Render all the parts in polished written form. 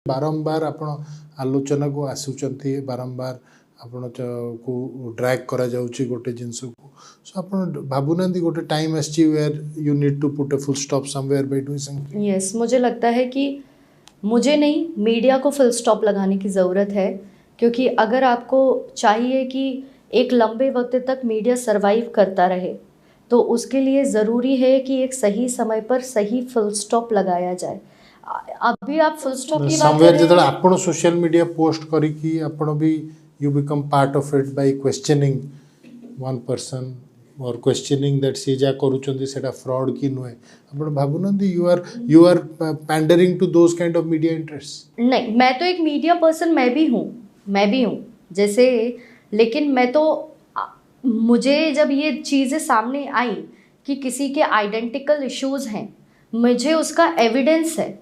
बारंबार आपण आलोचना को आसुचंती बारंबार आपण को ड्रैग करा जाउची गोटे जिंस को सो आपण भाबुनांदी गोटे टाइम आछि where you need to put a full stop somewhere by doing something. Yes, मुझे लगता है कि मुझे नहीं, मीडिया को फुल स्टॉप लगाने की ज़रूरत है, क्योंकि अगर आपको चाहिए कि एक लंबे वक्त तक मीडिया सर्वाइव करता रहे तो उसके लिए ज़रूरी है कि एक सही समय पर सही फुल स्टॉप लगाया जाए। अभी आप फुल स्टॉप की बात समवेयर कर रहे जतले हैं। आपण सोशल मीडिया पोस्ट करी कि आपण भी you become part of it by questioning one person और क्वेश्चनिंग दैट सी जा करूचंदी सेटा फ्रॉड की नुए आपण भाबुनांदी you are pandering to those kind of media interest. नहीं, मैं तो एक मीडिया पर्सन मैं भी हूँ जैसे, लेकिन मैं तो मुझे जब ये चीज़ें सामने आई कि किसी के आइडेंटिकल इश्यूज़ हैं, मुझे उसका एविडेंस है,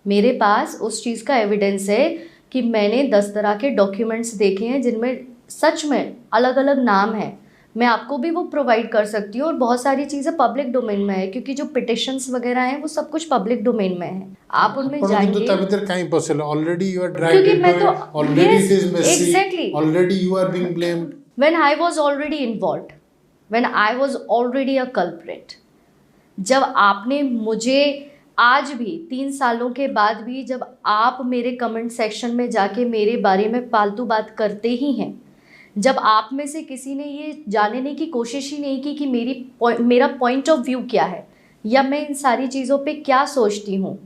मेरे पास उस चीज़ का एविडेंस है कि मैंने 10 तरह के डॉक्यूमेंट्स देखे हैं जिनमें सच में अलग अलग नाम हैं। मैं आपको भी वो प्रोवाइड कर सकती हूँ, और बहुत सारी चीज़ें पब्लिक डोमेन में है, क्योंकि जो पिटिशंस वगैरह हैं वो सब कुछ पब्लिक डोमेन में है, आप उनमें जाएंगे। ता भीतर काई possible already you are dragged क्योंकि मैं तो already it is messy, exactly already you are being blamed when I was already involved, when I was already a culprit. जब आपने मुझे आज भी 3 सालों के बाद भी जब आप मेरे कमेंट सेक्शन में जाके मेरे बारे में फालतू बात करते ही हैं, जब आप में से किसी ने ये जानने की कोशिश ही नहीं की कि मेरा पॉइंट ऑफ व्यू क्या है, या मैं इन सारी चीज़ों पे क्या सोचती हूँ,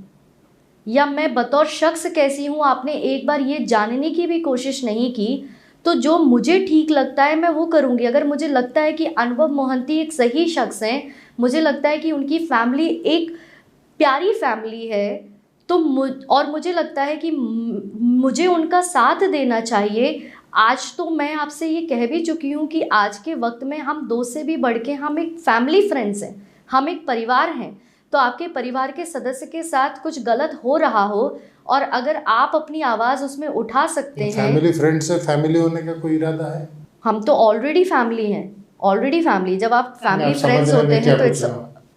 या मैं बतौर शख्स कैसी हूँ, आपने एक बार ये जानने की भी कोशिश नहीं की, तो जो मुझे ठीक लगता है मैं वो करूँगी। अगर मुझे लगता है कि अनुभव मोहंती एक सही शख्स हैं, मुझे लगता है कि उनकी फैमिली एक प्यारी फैमिली है, तो और मुझे लगता है कि मुझे उनका साथ देना चाहिए। आज तो मैं आपसे ये कह भी चुकी हूँ कि आज के वक्त में हम दोस्त से भी बढ़ के हम एक फैमिली फ्रेंड्स हैं, हम एक परिवार हैं। तो आपके परिवार के सदस्य के साथ कुछ गलत हो रहा हो और अगर आप अपनी आवाज़ उसमें उठा सकते हैं। फैमिली फ्रेंड से फैमिली होने का कोई इरादा है? हम तो ऑलरेडी फैमिली हैं, ऑलरेडी फैमिली। जब आप फैमिली फ्रेंड्स होते हैं तो इट्स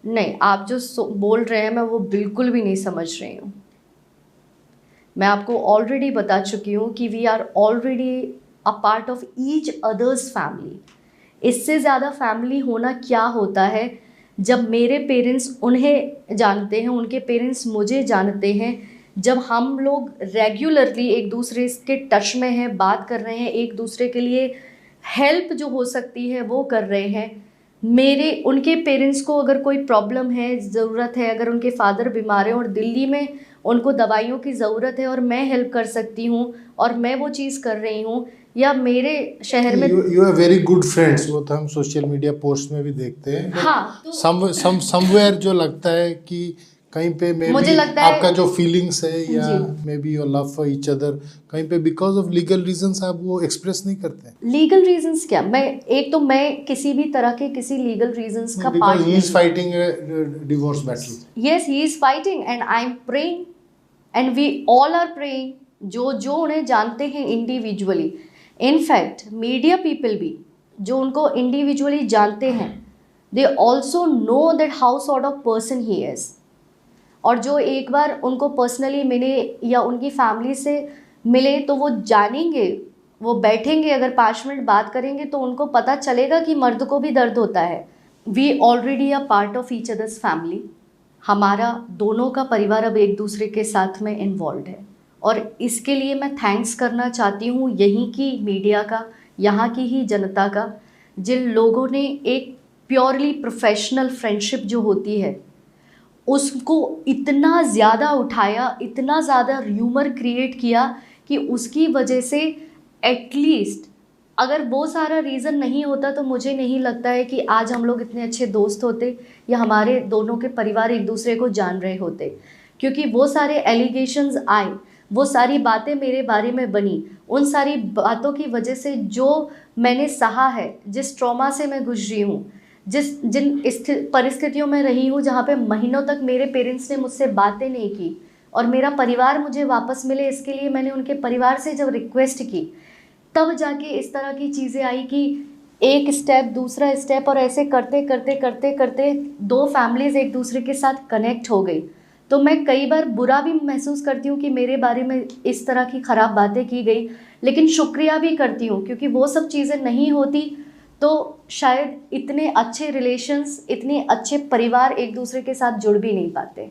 नहीं, आप जो बोल रहे हैं मैं वो बिल्कुल भी नहीं समझ रही हूँ। मैं आपको ऑलरेडी बता चुकी हूँ कि we are already a part of each others family. इससे ज़्यादा फैमिली होना क्या होता है जब मेरे पेरेंट्स उन्हें जानते हैं, उनके पेरेंट्स मुझे जानते हैं, जब हम लोग रेगुलरली एक दूसरे के टच में हैं, बात कर रहे हैं, एक दूसरे के लिए हेल्प जो हो सकती है वो कर रहे हैं। उनके पेरेंट्स को अगर कोई प्रॉब्लम है, ज़रूरत है, अगर उनके फादर बीमार हैं और दिल्ली में उनको दवाइयों की ज़रूरत है और मैं हेल्प कर सकती हूँ और मैं वो चीज़ कर रही हूँ, या मेरे शहर में you are very good friends, वो तो हम सोशल मीडिया पोस्ट में भी देखते हैं। हाँ, समवेयर जो लगता है कि कहीं पे मुझे लगता है आपका जो फीलिंग्स है या may be your love for each other, कहीं पे बिकॉज ऑफ लीगल रीजंस आप वो एक्सप्रेस नहीं करते। लीगल रीजंस क्या, मैं किसी भी तरह के किसी लीगल रीजंस का पार्ट नहीं। He is fighting divorce battle. Yes, he is fighting and I am praying and we all are praying, जो उन्हें जानते हैं इंडिविजुअली। इनफैक्ट मीडिया पीपल भी जो उनको इंडिविजुअली जानते हैं, they also know that how sort of person he is. और जो एक बार उनको पर्सनली मिले या उनकी फैमिली से मिले तो वो जानेंगे, वो बैठेंगे, अगर 5 मिनट बात करेंगे तो उनको पता चलेगा कि मर्द को भी दर्द होता है। We already are part of each others family. हमारा दोनों का परिवार अब एक दूसरे के साथ में इन्वॉल्व है, और इसके लिए मैं थैंक्स करना चाहती हूँ यहीं की मीडिया का, यहाँ की ही जनता का, जिन लोगों ने एक प्योरली प्रोफेशनल फ्रेंडशिप जो होती है उसको इतना ज़्यादा उठाया, इतना ज़्यादा र्यूमर क्रिएट किया कि उसकी वजह से एटलीस्ट अगर वो सारा रीज़न नहीं होता तो मुझे नहीं लगता है कि आज हम लोग इतने अच्छे दोस्त होते या हमारे दोनों के परिवार एक दूसरे को जान रहे होते। क्योंकि वो सारे एलिगेशंस आए, वो सारी बातें मेरे बारे में बनी, उन सारी बातों की वजह से जो मैंने सहा है, जिस ट्रॉमा से मैं गुजरी हूँ, जिन परिस्थितियों में रही हूँ जहाँ पे महीनों तक मेरे पेरेंट्स ने मुझसे बातें नहीं की और मेरा परिवार मुझे वापस मिले, इसके लिए मैंने उनके परिवार से जब रिक्वेस्ट की तब जाके इस तरह की चीज़ें आई कि एक स्टेप दूसरा स्टेप, और ऐसे करते करते करते करते 2 फैमिलीज़ एक दूसरे के साथ कनेक्ट हो गई। तो मैं कई बार बुरा भी महसूस करती हूँ कि मेरे बारे में इस तरह की ख़राब बातें की गई, लेकिन शुक्रिया भी करती हूँ क्योंकि वो सब चीज़ें नहीं होती तो शायद इतने अच्छे रिलेशंस, इतने अच्छे परिवार एक दूसरे के साथ जुड़ भी नहीं पाते।